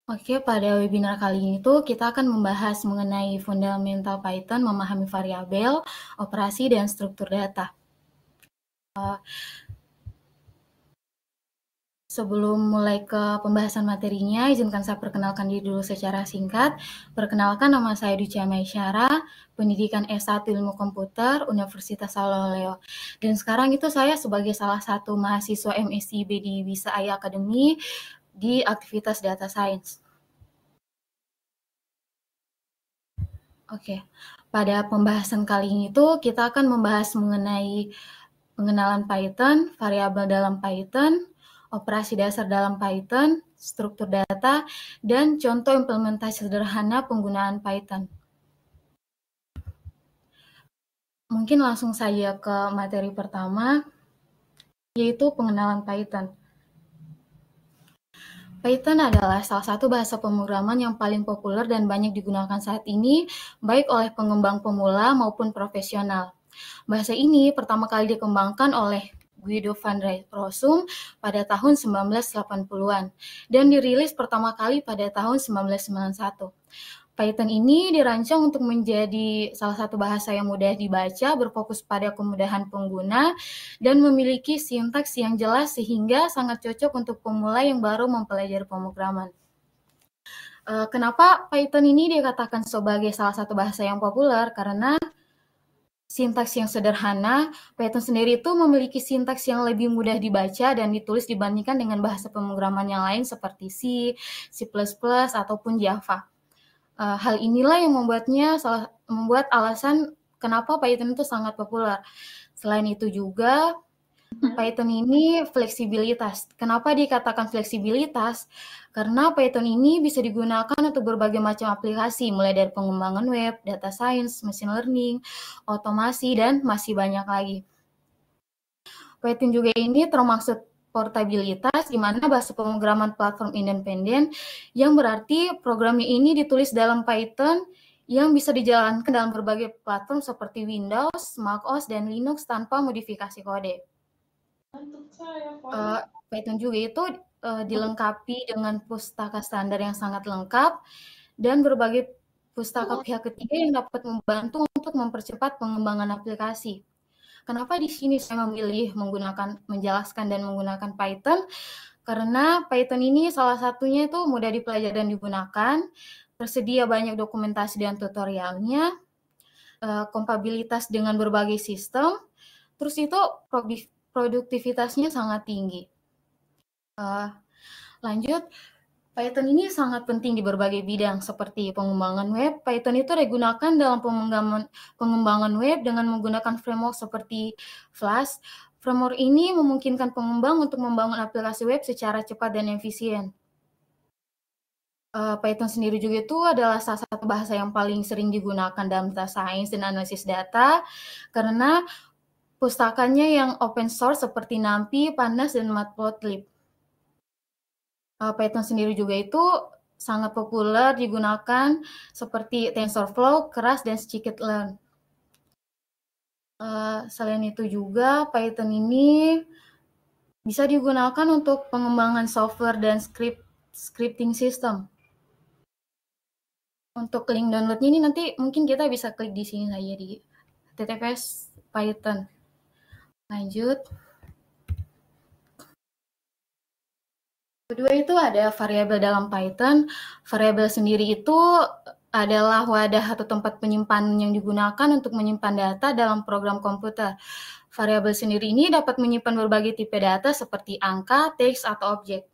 Oke, pada webinar kali ini tuh kita akan membahas mengenai fundamental Python, memahami variabel, operasi, dan struktur data. Sebelum mulai ke pembahasan materinya, izinkan saya perkenalkan diri dulu secara singkat. Perkenalkan, nama saya Ducia Maisyara, pendidikan S1 Ilmu Komputer, Universitas Saloleo. Dan sekarang itu saya sebagai salah satu mahasiswa MSIB di Bisa AI Academy di aktivitas Data Science. Oke, pada pembahasan kali ini tuh kita akan membahas mengenai pengenalan Python, variabel dalam Python, operasi dasar dalam Python, struktur data, dan contoh implementasi sederhana penggunaan Python. Mungkin langsung saja ke materi pertama, yaitu pengenalan Python. Python adalah salah satu bahasa pemrograman yang paling populer dan banyak digunakan saat ini, baik oleh pengembang pemula maupun profesional. Bahasa ini pertama kali dikembangkan oleh Guido van Rossum pada tahun 1980-an dan dirilis pertama kali pada tahun 1991. Python ini dirancang untuk menjadi salah satu bahasa yang mudah dibaca, berfokus pada kemudahan pengguna, dan memiliki sintaks yang jelas sehingga sangat cocok untuk pemula yang baru mempelajari pemrograman. Kenapa Python ini dikatakan sebagai salah satu bahasa yang populer? Karena sintaks yang sederhana, Python sendiri itu memiliki sintaks yang lebih mudah dibaca dan ditulis dibandingkan dengan bahasa pemrograman yang lain seperti C, C++, ataupun Java. Hal inilah yang membuat alasan kenapa Python itu sangat populer. Selain itu juga Python ini fleksibilitas. Kenapa dikatakan fleksibilitas? Karena Python ini bisa digunakan untuk berbagai macam aplikasi, mulai dari pengembangan web, data science, machine learning, otomasi, dan masih banyak lagi. Python juga ini termasuk portabilitas, di mana bahasa pemrograman platform independen, yang berarti programnya ini ditulis dalam Python yang bisa dijalankan dalam berbagai platform seperti Windows, macOS, dan Linux tanpa modifikasi kode. Python juga itu dilengkapi dengan pustaka standar yang sangat lengkap dan berbagai pustaka pihak ketiga yang dapat membantu untuk mempercepat pengembangan aplikasi. Kenapa di sini saya memilih menjelaskan dan menggunakan Python? Karena Python ini salah satunya itu mudah dipelajari dan digunakan, tersedia banyak dokumentasi dan tutorialnya, kompatibilitas dengan berbagai sistem, terus itu produktivitasnya sangat tinggi. Lanjut, Python ini sangat penting di berbagai bidang seperti pengembangan web. Python itu digunakan dalam pengembangan web dengan menggunakan framework seperti Flash. Framework ini memungkinkan pengembang untuk membangun aplikasi web secara cepat dan efisien. Python sendiri juga itu adalah salah satu bahasa yang paling sering digunakan dalam data science dan analisis data karena pustakanya yang open source seperti NumPy, Pandas, dan Matplotlib. Python sendiri juga itu sangat populer digunakan seperti TensorFlow, Keras, dan Scikit-learn. Selain itu juga Python ini bisa digunakan untuk pengembangan software dan scripting system. Untuk link downloadnya ini nanti mungkin kita bisa klik di sini saja di https Python. Lanjut. Kedua itu ada variabel dalam Python. Variabel sendiri itu adalah wadah atau tempat penyimpanan yang digunakan untuk menyimpan data dalam program komputer. Variabel sendiri ini dapat menyimpan berbagai tipe data seperti angka, teks, atau objek.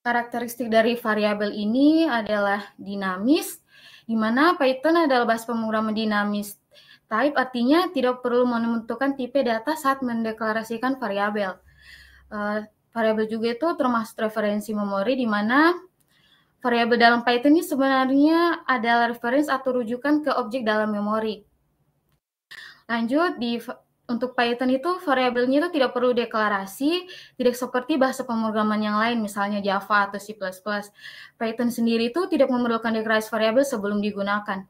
Karakteristik dari variabel ini adalah dinamis, di mana Python adalah bahasa pemrograman dinamis. Type artinya tidak perlu menentukan tipe data saat mendeklarasikan variabel. Variabel juga itu termasuk referensi memori, di mana variabel dalam Python ini sebenarnya adalah referensi atau rujukan ke objek dalam memori. Lanjut, untuk Python itu variabelnya itu tidak perlu deklarasi, tidak seperti bahasa pemrograman yang lain, misalnya Java atau C++. Python sendiri itu tidak memerlukan deklarasi variabel sebelum digunakan.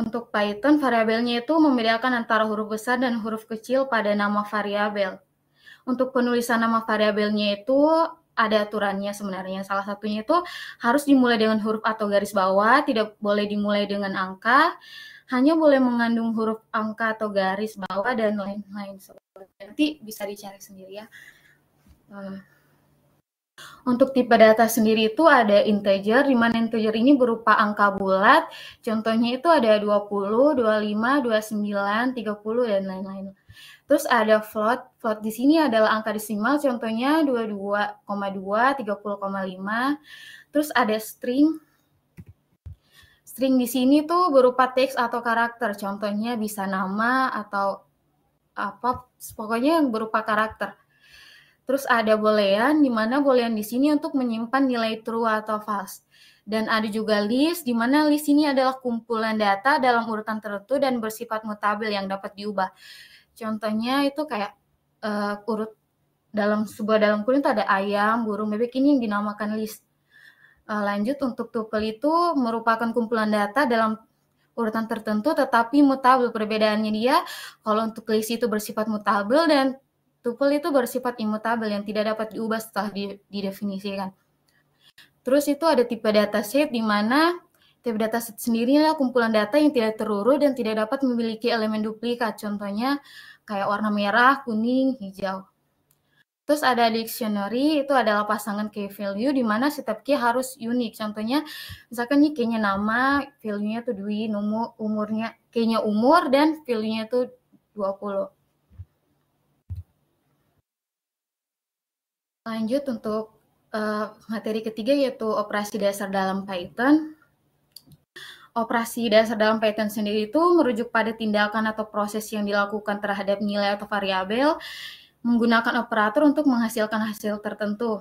Untuk Python, variabelnya itu membedakan antara huruf besar dan huruf kecil pada nama variabel. Untuk penulisan nama variabelnya itu ada aturannya sebenarnya. Salah satunya itu harus dimulai dengan huruf atau garis bawah, tidak boleh dimulai dengan angka, hanya boleh mengandung huruf angka atau garis bawah dan lain-lain. Nanti bisa dicari sendiri ya. Untuk tipe data sendiri itu ada integer, di mana integer ini berupa angka bulat. Contohnya itu ada 20, 25, 29, 30, dan lain-lain. Terus ada float. Float di sini adalah angka desimal, contohnya 22,2, 30,5. Terus ada string. String di sini tuh berupa teks atau karakter, contohnya bisa nama atau apa, pokoknya yang berupa karakter. Terus ada boolean, di mana boolean di sini untuk menyimpan nilai true atau false. Dan ada juga list, di mana list ini adalah kumpulan data dalam urutan tertentu dan bersifat mutabil yang dapat diubah. Contohnya itu kayak urut dalam kurung itu ada ayam, burung, bebek, ini yang dinamakan list. Lanjut, untuk tuple itu merupakan kumpulan data dalam urutan tertentu tetapi mutabil. Perbedaannya dia, kalau untuk list itu bersifat mutabil dan tuple itu bersifat immutable yang tidak dapat diubah setelah didefinisikan. Terus itu ada tipe dataset, di mana tipe dataset sendiri adalah kumpulan data yang tidak terurut dan tidak dapat memiliki elemen duplikat. Contohnya kayak warna merah, kuning, hijau. Terus ada dictionary, itu adalah pasangan key value di mana setiap key harus unik. Contohnya misalkan nih key-nya nama, value-nya tuh Dwi, umurnya, key-nya umur dan value-nya tuh 20. Lanjut untuk materi ketiga yaitu operasi dasar dalam Python. Operasi dasar dalam Python sendiri itu merujuk pada tindakan atau proses yang dilakukan terhadap nilai atau variabel menggunakan operator untuk menghasilkan hasil tertentu.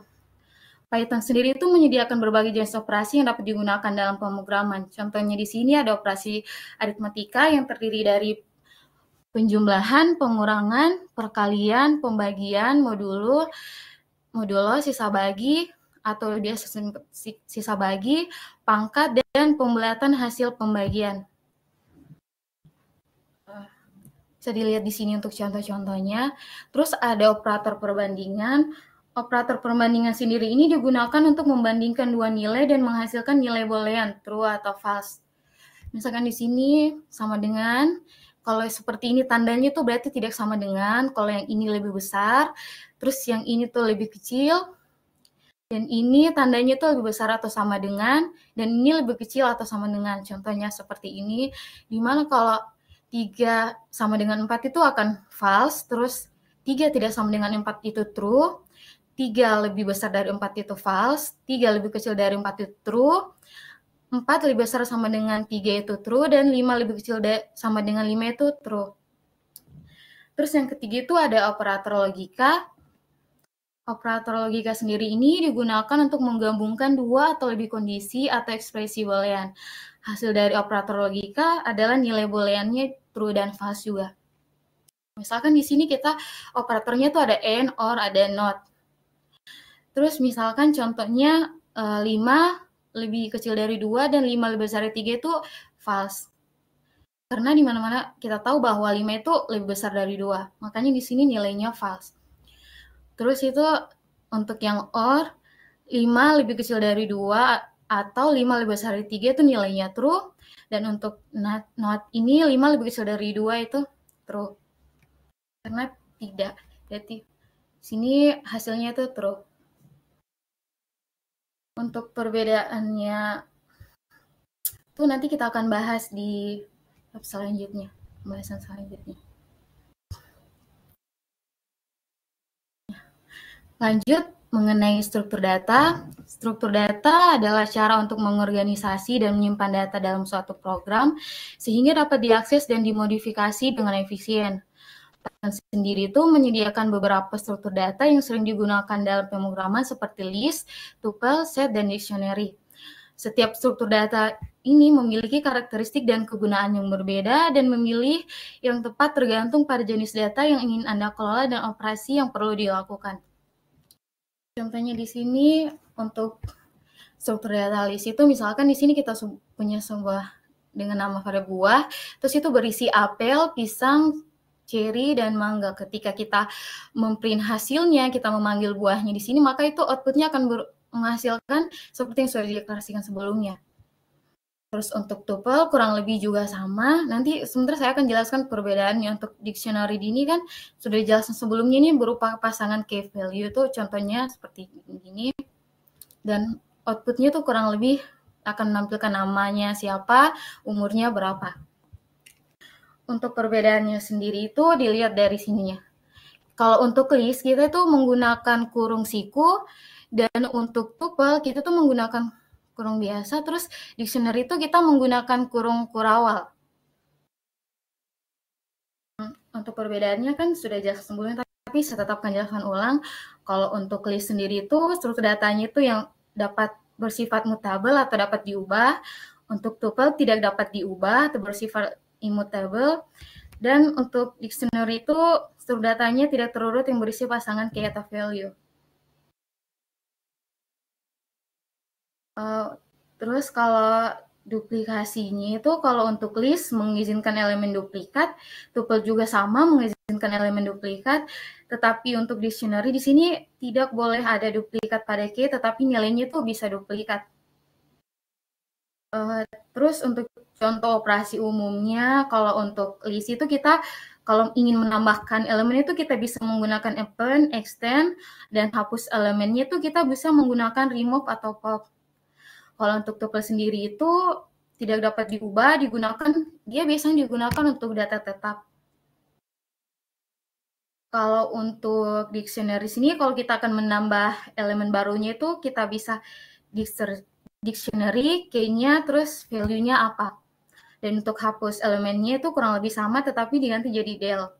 Python sendiri itu menyediakan berbagai jenis operasi yang dapat digunakan dalam pemrograman. Contohnya di sini ada operasi aritmatika yang terdiri dari penjumlahan, pengurangan, perkalian, pembagian, modulo, sisa bagi, atau dia sisa bagi, pangkat, dan pembulatan hasil pembagian. Bisa dilihat di sini untuk contoh-contohnya. Terus ada operator perbandingan. Operator perbandingan sendiri ini digunakan untuk membandingkan dua nilai dan menghasilkan nilai boolean, true atau false. Misalkan di sini sama dengan, kalau seperti ini tandanya tuh berarti tidak sama dengan, kalau yang ini lebih besar, terus yang ini tuh lebih kecil, dan ini tandanya tuh lebih besar atau sama dengan, dan ini lebih kecil atau sama dengan. Contohnya seperti ini, dimana kalau 3 sama dengan 4 itu akan false, terus 3 tidak sama dengan 4 itu true, 3 lebih besar dari 4 itu false, 3 lebih kecil dari 4 itu true, 4 lebih besar sama dengan 3 itu true, dan 5 lebih kecil sama dengan 5 itu true. Terus yang ketiga itu ada operator logika. Operator logika sendiri ini digunakan untuk menggabungkan dua atau lebih kondisi atau ekspresi boolean. Hasil dari operator logika adalah nilai booleannya true dan false juga. Misalkan di sini kita operatornya tuh ada and, or, ada not. Terus misalkan contohnya 5 lebih kecil dari 2 dan 5 lebih besar dari 3 itu false. Karena di mana-mana kita tahu bahwa 5 itu lebih besar dari 2. Makanya di sini nilainya false. Terus itu untuk yang or, 5 lebih kecil dari 2 atau 5 lebih besar dari 3 itu nilainya true. Dan untuk not ini 5 lebih kecil dari 2 itu true. Karena tidak. Jadi sini hasilnya itu true. Untuk perbedaannya itu nanti kita akan bahas di selanjutnya, pembahasan selanjutnya. Lanjut mengenai struktur data. Struktur data adalah cara untuk mengorganisasi dan menyimpan data dalam suatu program sehingga dapat diakses dan dimodifikasi dengan efisien. Python sendiri itu menyediakan beberapa struktur data yang sering digunakan dalam pemrograman seperti list, tuple, set, dan dictionary. Setiap struktur data ini memiliki karakteristik dan kegunaan yang berbeda dan memilih yang tepat tergantung pada jenis data yang ingin Anda kelola dan operasi yang perlu dilakukan. Contohnya di sini untuk struktur data list itu misalkan di sini kita punya sebuah dengan nama variabel buah, terus itu berisi apel, pisang, ceri dan mangga. Ketika kita memprint hasilnya, kita memanggil buahnya di sini, maka itu outputnya akan menghasilkan seperti yang sudah dideklarasikan sebelumnya. Terus untuk tuple kurang lebih juga sama. Nanti sebentar saya akan jelaskan perbedaannya. Untuk dictionary ini kan sudah dijelaskan sebelumnya, ini berupa pasangan key value itu contohnya seperti ini. Dan outputnya tuh kurang lebih akan menampilkan namanya siapa, umurnya berapa. Untuk perbedaannya sendiri itu dilihat dari sininya. Kalau untuk list kita tuh menggunakan kurung siku, dan untuk tuple kita tuh menggunakan kurung biasa, terus dictionary itu kita menggunakan kurung kurawal. Untuk perbedaannya kan sudah jelas sebelumnya, tapi saya tetap akan jelaskan ulang. Kalau untuk list sendiri itu struktur datanya itu yang dapat bersifat mutabel atau dapat diubah. Untuk tuple tidak dapat diubah atau bersifat immutable. Dan untuk dictionary itu struktur datanya tidak terurut yang berisi pasangan key atau value. Terus kalau duplikasinya itu kalau untuk list mengizinkan elemen duplikat, tuple juga sama mengizinkan elemen duplikat, tetapi untuk dictionary di sini tidak boleh ada duplikat pada key, tetapi nilainya itu bisa duplikat. Terus untuk contoh operasi umumnya, kalau untuk list itu kita kalau ingin menambahkan elemen itu kita bisa menggunakan append, extend, dan hapus elemennya itu kita bisa menggunakan remove atau pop. Kalau untuk tuple sendiri itu tidak dapat diubah, dia biasanya digunakan untuk data tetap. Kalau untuk dictionary sini, kalau kita akan menambah elemen barunya itu kita bisa dictionary, key-nya, terus value-nya apa. Dan untuk hapus elemennya itu kurang lebih sama, tetapi diganti jadi del.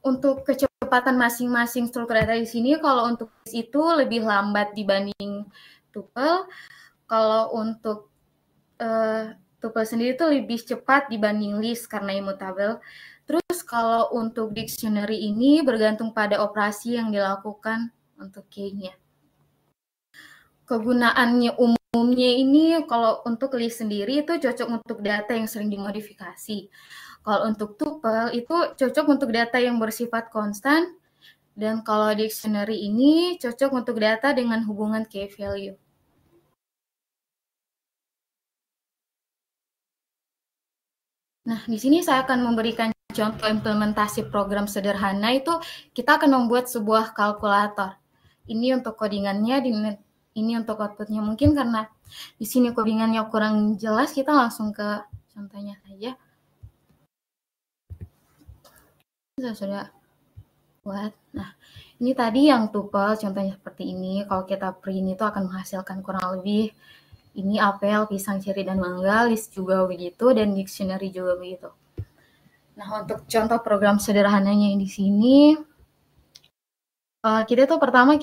Untuk kecepatan masing-masing struktur data di sini, kalau untuk itu lebih lambat dibanding tuple. Kalau untuk tuple sendiri itu lebih cepat dibanding list karena immutable. Terus kalau untuk dictionary ini bergantung pada operasi yang dilakukan untuk key-nya. Kegunaannya umumnya ini kalau untuk list sendiri itu cocok untuk data yang sering dimodifikasi. Kalau untuk tuple itu cocok untuk data yang bersifat konstan, dan kalau dictionary ini cocok untuk data dengan hubungan key value. Nah, di sini saya akan memberikan contoh implementasi program sederhana itu kita akan membuat sebuah kalkulator. Ini untuk codingannya, ini untuk outputnya. Mungkin karena di sini codingannya kurang jelas, kita langsung ke contohnya saja. Saya sudah buat. Nah, ini tadi yang tuple, contohnya seperti ini. Kalau kita print itu akan menghasilkan kurang lebih ini apel, pisang, ceri, dan mangga, list juga begitu, dan dictionary juga begitu. Nah, untuk contoh program sederhananya di sini, kita tuh pertama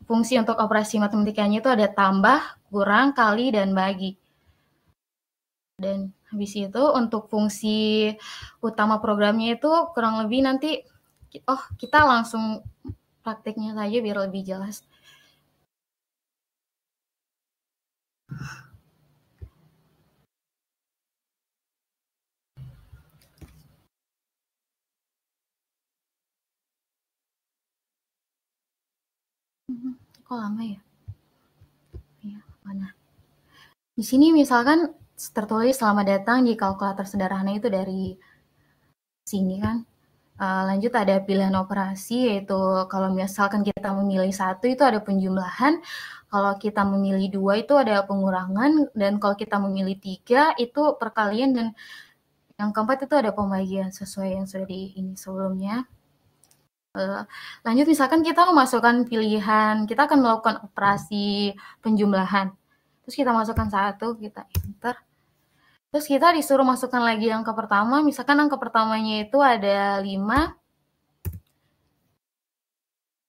fungsi untuk operasi matematikanya itu ada tambah, kurang, kali, dan bagi. Dan habis itu untuk fungsi utama programnya itu kurang lebih nanti, kita langsung prakteknya saja biar lebih jelas. Kok lama ya? Ya, mana? Di sini misalkan tertulis selamat datang di kalkulator sederhana itu dari sini kan. Lanjut ada pilihan operasi, yaitu kalau misalkan kita memilih 1 itu ada penjumlahan, kalau kita memilih 2 itu ada pengurangan, dan kalau kita memilih 3 itu perkalian, dan yang keempat itu ada pembagian sesuai yang sudah di ini sebelumnya. Lanjut misalkan kita memasukkan pilihan, kita akan melakukan operasi penjumlahan. Terus kita masukkan 1, kita enter. Terus kita disuruh masukkan lagi angka pertama, misalkan angka pertamanya itu ada 5,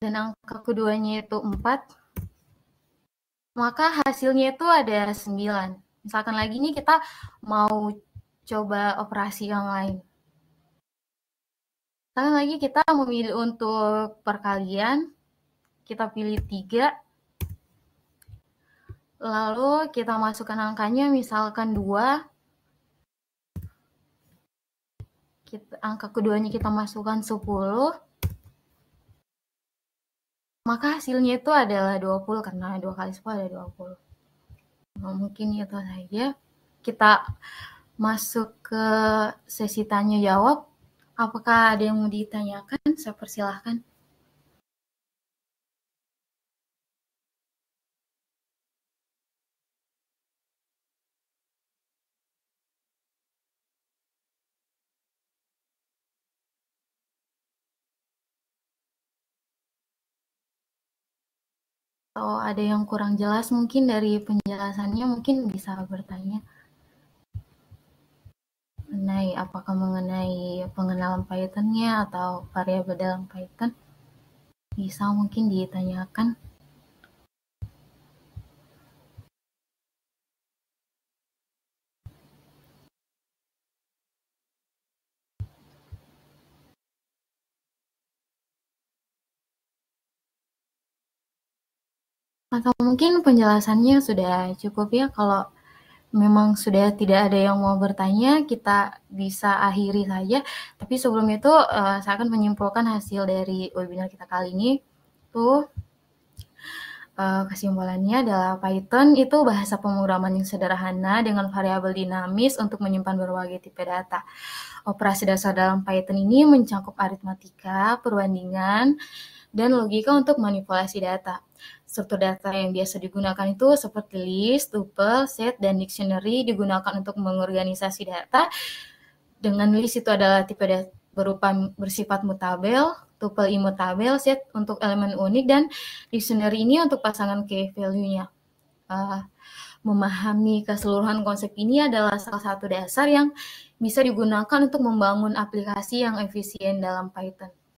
dan angka keduanya itu 4, maka hasilnya itu ada 9. Misalkan lagi nih kita mau coba operasi yang lain. Misalkan lagi kita memilih untuk perkalian, kita pilih 3, lalu kita masukkan angkanya misalkan 2, angka keduanya kita masukkan 10, maka hasilnya itu adalah 20 karena 2 kali 10 ada 20. Mungkin itu saja. Kita masuk ke sesi tanya jawab. Apakah ada yang mau ditanyakan? Saya persilahkan. Atau ada yang kurang jelas mungkin dari penjelasannya, mungkin bisa bertanya mengenai pengenalan Python-nya atau variabel dalam Python, bisa mungkin ditanyakan. Atau mungkin penjelasannya sudah cukup ya. Kalau memang sudah tidak ada yang mau bertanya, kita bisa akhiri saja. Tapi sebelum itu, saya akan menyimpulkan hasil dari webinar kita kali ini. Kesimpulannya adalah Python itu bahasa pemrograman yang sederhana dengan variabel dinamis untuk menyimpan berbagai tipe data. Operasi dasar dalam Python ini mencakup aritmatika, perbandingan, dan logika untuk manipulasi data. Struktur data yang biasa digunakan itu seperti list, tuple, set, dan dictionary digunakan untuk mengorganisasi data. Dengan list itu adalah tipe data berupa bersifat mutabel, tuple imutabel, set untuk elemen unik, dan dictionary ini untuk pasangan key value-nya. Memahami keseluruhan konsep ini adalah salah satu dasar yang bisa digunakan untuk membangun aplikasi yang efisien dalam Python.